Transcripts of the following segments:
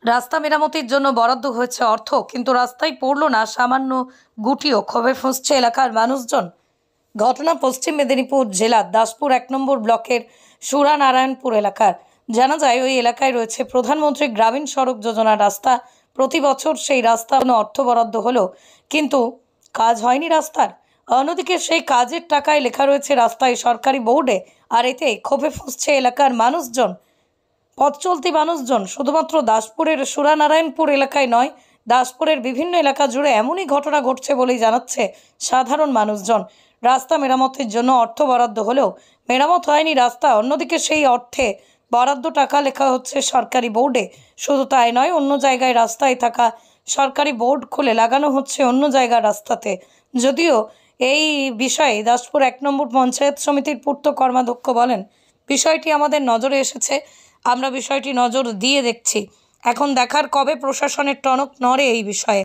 রাস্তা মেরামতির জন্য বরাদ্দ হয়েছে অর্থ, কিন্তু রাস্তায় পড়ল না সামান্য গুটিও। ক্ষোভে ফুঁসছে এলাকার মানুষজন। ঘটনা পশ্চিম মেদিনীপুর জেলার দাসপুর 1 নম্বর ব্লকের সুরানারায়ণপুর এলাকার। জানা যায় ওই এলাকায় রয়েছে প্রধানমন্ত্রী গ্রামীণ সড়ক যোজনার রাস্তা। প্রতি বছর সেই রাস্তার অর্থ বরাদ্দ হলো, কিন্তু কাজ হয়নি রাস্তার। অন্যদিকে সেই কাজের টাকায় লেখা রয়েছে রাস্তায় সরকারি বোর্ডে, আর এতে ক্ষোভে ফুঁসছে এলাকার মানুষজন। পথ চলতি মানুষজন। শুধুমাত্র দাসপুরের সুরানারায়ণপুর এলাকায় নয়, দাসপুরের বিভিন্ন এলাকা জুড়ে এমনই ঘটনা ঘটছে বলেই জানাচ্ছে সাধারণ মানুষজন। রাস্তা মেরামতের জন্য অর্থ বরাদ্দ হলেও মেরামত হয়নি রাস্তা। অন্যদিকে সেই অর্থে বরাদ্দ টাকা লেখা হচ্ছে সরকারি বোর্ডে। শুধু তাই নয়, অন্য জায়গায় রাস্তায় থাকা সরকারি বোর্ড খুলে লাগানো হচ্ছে অন্য জায়গার রাস্তাতে। যদিও এই বিষয়ে দাসপুর 1 নম্বর পঞ্চায়েত সমিতির পূর্ত কর্মাধ্যক্ষ বলেন, বিষয়টি আমাদের নজরে এসেছে, আমরা বিষয়টি নজর দিয়ে দেখছি। এখন দেখার কবে প্রশাসনের টনক নড়ে এই বিষয়ে।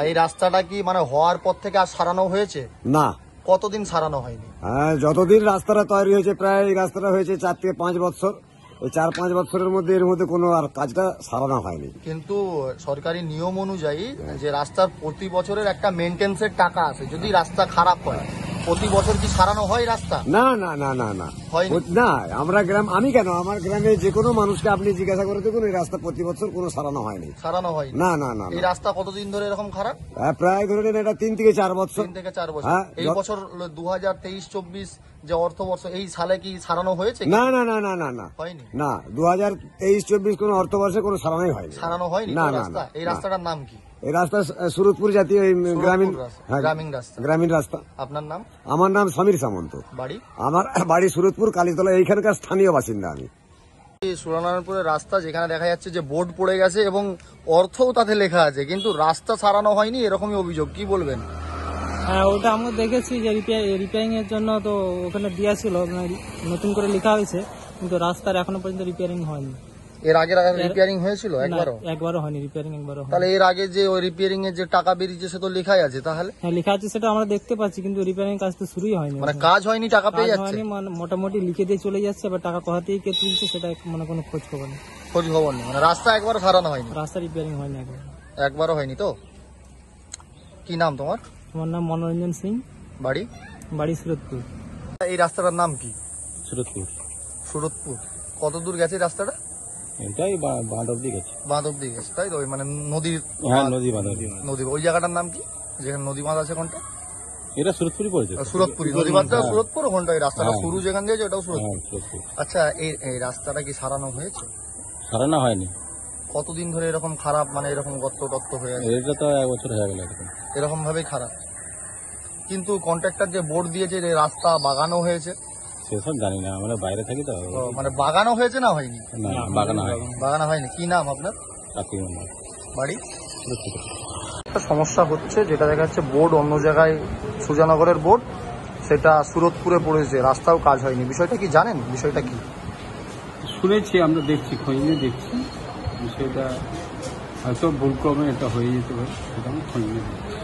এই রাস্তাটা কি মানে হওয়ার পর থেকে আর সারানো হয়েছে? না, কতদিন সারানো হয়নি? যতদিন রাস্তাটা তৈরি হয়েছে, প্রায় এই রাস্তাটা হয়েছে 4 থেকে 5 বছর। এই 4-5 বছরের মধ্যে এর মধ্যে কোনো আর কাজটা সারানো হয়নি। কিন্তু সরকারি নিয়ম অনুযায়ী যে রাস্তার প্রতি বছরের একটা মেইনটেন্সের টাকা আছে, যদি রাস্তা খারাপ হয় প্রতি বছর কি সারানো হয় রাস্তা? না না না না না হয়নি। না, আমি কেন, আমার গ্রামে যে কোনো মানুষকে আপনি জিজ্ঞাসা করে দেখুন, এই রাস্তা প্রতি বছর কোনো সারানো হয়নি। সারানো হয়নি? না না না। এই রাস্তা কতদিন ধরে এরকম খারাপ? প্রায় ধরে নেন এটা 3 থেকে 4 বছর। 3 থেকে 4 বছর। হ্যাঁ, এই বছর 2023-24 যে অর্থবর্ষ, এই সালে কি সারানো হয়েছে? না না না না না না হয়নি। না, 2023-24 কোন অর্থবর্ষে কোনো সারানোই হয়নি। সারানো হয়নি না রাস্তা। এই রাস্তাটার নাম কি? এই রাস্তা সুরতপুর জাতীয় গ্রামীণ রাস্তা। গ্রামীণ রাস্তা। আপনার নাম? আমার নাম সমীর সামন্ত। বাড়ি? আমার বাড়ি সুরতপুর কালীতলা, এইখানকার স্থানীয় বাসিন্দা আমি। সুরানারায়ণপুরের রাস্তা, যেখানে দেখা যাচ্ছে যে বোর্ড পড়ে গেছে এবং অর্থও তাতে লেখা আছে, কিন্তু রাস্তা সারানো হয়নি, এরকমই অভিযোগ। কি বলবেন? হ্যাঁ, ওটা আমরা দেখেছি যে রিপেয়ারিং এর জন্য তো ওখানে দেওয়া ছিল, নতুন করে লেখা হয়েছে, কিন্তু রাস্তার এখনো পর্যন্ত রিপেয়ারিং হয়নি। এর আগে রিপেয়ারিং হয়েছিল? একবারও হয়নি রিপেয়ারিং, একবারও। তাহলে এর আগে যে ওই রিপেয়ারিং এর যে টাকা বেরিয়েছে সে তো লেখাই আছে। তাহলে হ্যাঁ, লেখা আছে, সেটা আমরা দেখতে পাচ্ছি, কিন্তু রিপেয়ারিং কাজ তো শুরুই হয়নি। মানে কাজ হয়নি, টাকা পেয়ে যাচ্ছে? মোটামুটি লিখে দিয়ে চলে যাচ্ছে, আবার টাকা কোথা থেকে কে তুলছে সেটা মানে কোনো খোঁজ খবর নেই। খোঁজ খবর নেই। মানে রাস্তা একবারও সারানো হয়নি? রাস্তা রিপেয়ারিং হয়নি একবারও হয়নি। তো কি নাম তোমার? আমার নাম মনোরঞ্জন সিং। বাড়ি? বাড়ি সুরতপুর। এই রাস্তাটার নাম কি? সুরতপুর। সুরতপুর। কত দূর গেছে রাস্তাটা? এটাই বাঁধ অব্দি গেছে। বাঁধ অব্দি গেছে, তাই তো? মানে নদীর? হ্যাঁ, নদী। ওই জায়গাটার নাম কি, যেখানে নদী বাঁধ আছে? কোনটা? এটা সুরতপুরই পড়েছে। সুরতপুরি নদী বাঁধটা সুরতপুর। ওখানটা এই রাস্তাটা শুরু যেখান দিয়ে, ওটাও সুরতপুর। আচ্ছা, এই রাস্তাটা কি সারানো হয়েছে? সারানো হয়নি। কতদিন ধরে এরকম খারাপ, মানে এরকম গর্ত টত্ত হয়ে আছে? এটা তো 1 বছর হয়ে গেল এরকম ভাবেই খারাপ। কিন্তু কন্ট্রাক্টর যে বোর্ড দিয়েছে যে রাস্তা বাগানো হয়েছে, সেসব জানি না, আমরা বাইরে থাকি তো। মানে বাগানো হয়েছে না হয়নি? বাগানো হয়নি। কি নাম আপনার? বাড়ি? একটা সমস্যা হচ্ছে, যেটা দেখা যাচ্ছে বোর্ড অন্য জায়গায়, সুজানগরের বোর্ড, সেটা সুরতপুরে পড়েছে, রাস্তাও কাজ হয়নি। বিষয়টা কি জানেন? বিষয়টা কি শুনেছি, আমরা দেখছি, খোঁজ নিয়ে দেখছি। বিষয়টা হয়তো ভুলক্রমে এটা হয়ে যেতে পারে, সেটা আমি খোঁজ নিয়ে দেখছি।